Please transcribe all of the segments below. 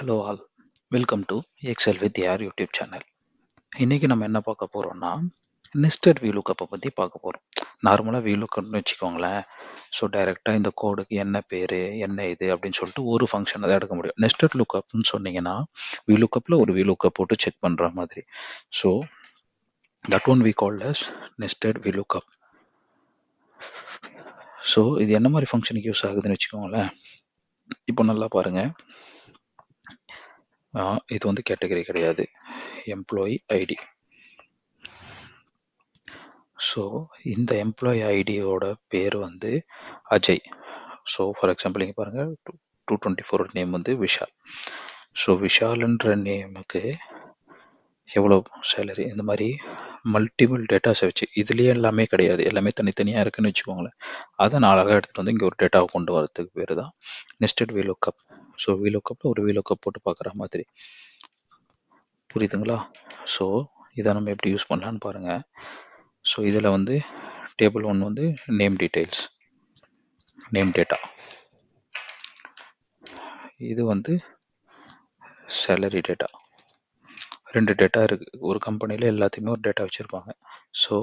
Hello all, welcome to excel with யார் YouTube channel. இன்னைக்கு நம்ம என்ன பார்க்க போறோம்னா, நெஸ்டட் வியூலுக்கப்பை பற்றி பார்க்க போகிறோம். நார்மலாக வியூலுக்கப்னு வச்சுக்கோங்களேன். ஸோ டைரெக்டாக இந்த கோடுக்கு என்ன பேர் என்ன இது அப்படின்னு சொல்லிட்டு ஒரு ஃபங்க்ஷனை தான் எடுக்க முடியும். நெஸ்டட் லுக்கப்னு சொன்னீங்கன்னா வியூலுக்கப்பில் ஒரு வியூலுக்கப் போட்டு செக் பண்ணுற மாதிரி. So that one we called as nested VLOOKUP. So இது என்ன மாதிரி ஃபங்க்ஷனுக்கு யூஸ் ஆகுதுன்னு வச்சுக்கோங்களேன். இப்போ நல்லா பாருங்க, இது வந்து கேட்டகரி கிடையாது, எம்ப்ளாயி ஐடி. ஸோ இந்த எம்ப்ளாயி ஐடியோட பேர் வந்து அஜய். ஸோ ஃபார் எக்ஸாம்பிள் இங்கே பாருங்கள், 224 நேம் வந்து விஷால். ஸோ விஷால்ன்ற நேமுக்கு எவ்வளோ சேலரி, இந்த மாதிரி மல்டிபிள் டேட்டாஸை வச்சு, இதுலேயே எல்லாமே கிடையாது, எல்லாமே தனித்தனியாக இருக்குன்னு வச்சுக்கோங்களேன். அதை நான் அழகாக எடுத்துகிட்டு வந்து இங்கே ஒரு டேட்டாவை கொண்டு வரதுக்கு பேர் தான் நெஸ்டட் வியூலுக்கப். ஸோ வியூலுக்கப்பில் ஒரு வியூலுக்கப் போட்டு பார்க்குற மாதிரி. புரியுதுங்களா? ஸோ இதை நம்ம எப்படி யூஸ் பண்ணலான்னு பாருங்கள். ஸோ இதில் வந்து டேபிள் 1 வந்து நேம் டீட்டெயில்ஸ், நேம் டேட்டா. இது வந்து சேலரி டேட்டா. ரெண்டு டேட்டா இருக்குது. ஒரு கம்பெனியில் எல்லாத்தையுமே ஒரு டேட்டா வச்சுருப்பாங்க. ஸோ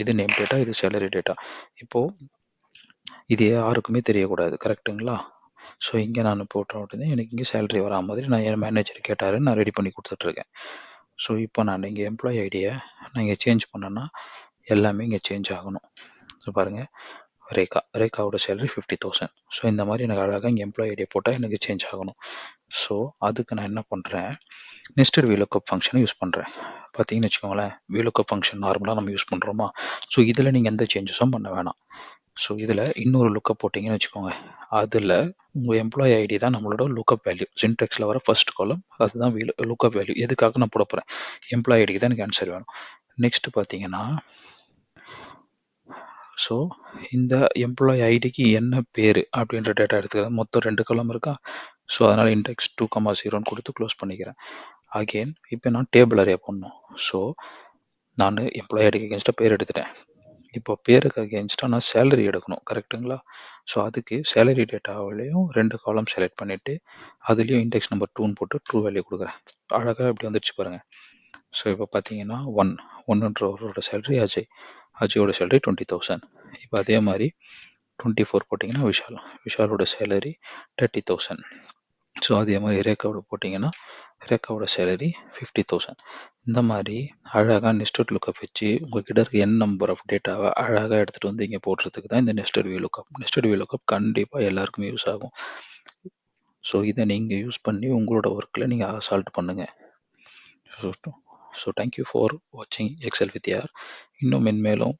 இது நேம் டேட்டா, இது சேலரி டேட்டா. இப்போது இது யாருக்குமே தெரியக்கூடாது, கரெக்டுங்களா? ஸோ இங்கே நான் போட்டேன் அப்படின்னா எனக்கு இங்கே சேலரி வரா மாதிரி நான் என் மேனேஜர் கேட்டாருன்னு நான் ரெடி பண்ணி கொடுத்துட்ருக்கேன். ஸோ இப்போ நான் இங்கே எம்ப்ளாயி ஐடியை நான் இங்கே சேஞ்ச் பண்ணேன்னா எல்லாமே இங்கே சேஞ்ச் ஆகணும். ஸோ பாருங்கள், ரேகாவோட சேலரி 50,000. ஸோ இந்த மாதிரி எனக்கு அழகாக இங்கே எம்ப்ளாயி ஐடியை போட்டால் எனக்கு சேஞ்ச் ஆகணும். ஸோ அதுக்கு நான் என்ன பண்ணுறேன், நெஸ்டட் வியூலுக்கப் ஃபங்க்ஷனை யூஸ் பண்ணுறேன். பார்த்தீங்கன்னு வச்சுக்கோங்களேன், வியூலுக்கப் ஃபங்க்ஷன் நார்மலாக நம்ம யூஸ் பண்ணுறோமா. ஸோ இதில் நீங்கள் எந்த சேஞ்சஸும் பண்ண வேணாம். ஸோ இதில் இன்னொரு லுக்கப் போட்டிங்கன்னு வச்சுக்கோங்க, அதில் உங்கள் எம்ப்ளாயி ஐடி தான் நம்மளோட லுக்கப் வேல்யூ. சின்டெக்ஸில் வர ஃபர்ஸ்ட் காலம் அதுதான் லுக்கப் வேல்யூ. எதுக்காக நான் போட போகிறேன், எம்ப்ளாயி ஐடிக்கு தான் எனக்கு ஆன்சர் வேணும். நெக்ஸ்ட் பார்த்தீங்கன்னா, ஸோ இந்த எம்ப்ளாயி ஐடிக்கு என்ன பேர் அப்படின்ற டேட்டா எடுத்துக்கிறேன். மொத்தம் 2 காலம் இருக்கா. ஸோ அதனால் இண்டெக்ஸ் 2,0ன்னு கொடுத்து க்ளோஸ் பண்ணிக்கிறேன். அகெயின் இப்போ நான் டேபிள் அரே பண்ணணும். ஸோ நான் எம்ப்ளாயி ஐடிக்கு அகேன்ஸ்டாக பேர் எடுத்துட்டேன். இப்போ பேருக்கு அகேன்ஸ்டாக நான் சேலரி எடுக்கணும், கரெக்டுங்களா? ஸோ அதுக்கு சேலரி டேட்டாவிலையும் 2 காலம் செலக்ட் பண்ணிவிட்டு அதுலேயும் இண்டெக்ஸ் நம்பர் 2ன்னு போட்டு ட்ரூ வேல்யூ கொடுக்குறேன். அழகாக இப்படி வந்துடுச்சு பாருங்கள். ஸோ இப்போ பார்த்தீங்கன்னா ஒன்றுன்றவரோட சேலரி அஜயோட சேலரி 20,000. இப்போ அதே மாதிரி 24 போட்டிங்கன்னா விஷாலோட சேலரி 30,000. ஸோ அதே மாதிரி ரேகாவோட போட்டிங்கன்னா ரேகாவோட சேலரி 50,000. இந்த மாதிரி அழகாக நெஸ்டட் லுக்கப் வச்சு உங்கள்கிட்ட இருக்க நம்பர் ஆஃப் டேட்டாவை அழகாக எடுத்துகிட்டு வந்து இங்கே போடுறதுக்கு தான் இந்த நெஸ்டட் வியூலுக்கப். நெஸ்டட் வியூலுக்கப் கண்டிப்பாக எல்லாருக்குமே யூஸ் ஆகும். ஸோ இதை நீங்கள் யூஸ் பண்ணி உங்களோட ஒர்க்கில் நீங்கள் அசால்ட் பண்ணுங்கள். ஸோ தேங்க்யூ ஃபார் வாட்சிங் எக்ஸல் வித் யார். இன்னும் மென்மேலும்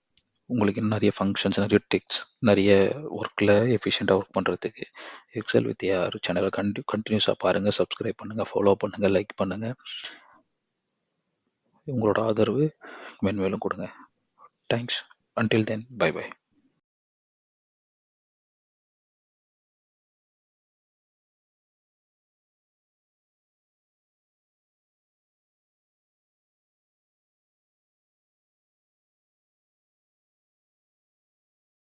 உங்களுக்கு நிறைய ஃபங்க்ஷன்ஸ், நிறைய டிக்ஸ், நிறைய ஒர்க்கில் எஃபிஷியண்ட்டாக ஒர்க் பண்ணுறதுக்கு எக்ஸல் வித் யார் சேனலை கண்டினியூஸாக பாருங்கள், சப்ஸ்கிரைப் பண்ணுங்கள், ஃபாலோ பண்ணுங்கள், லைக் பண்ணுங்கள். உங்களோட ஆதரவு மென்மேலும் கொடுங்க. Thanks. Until then, bye by.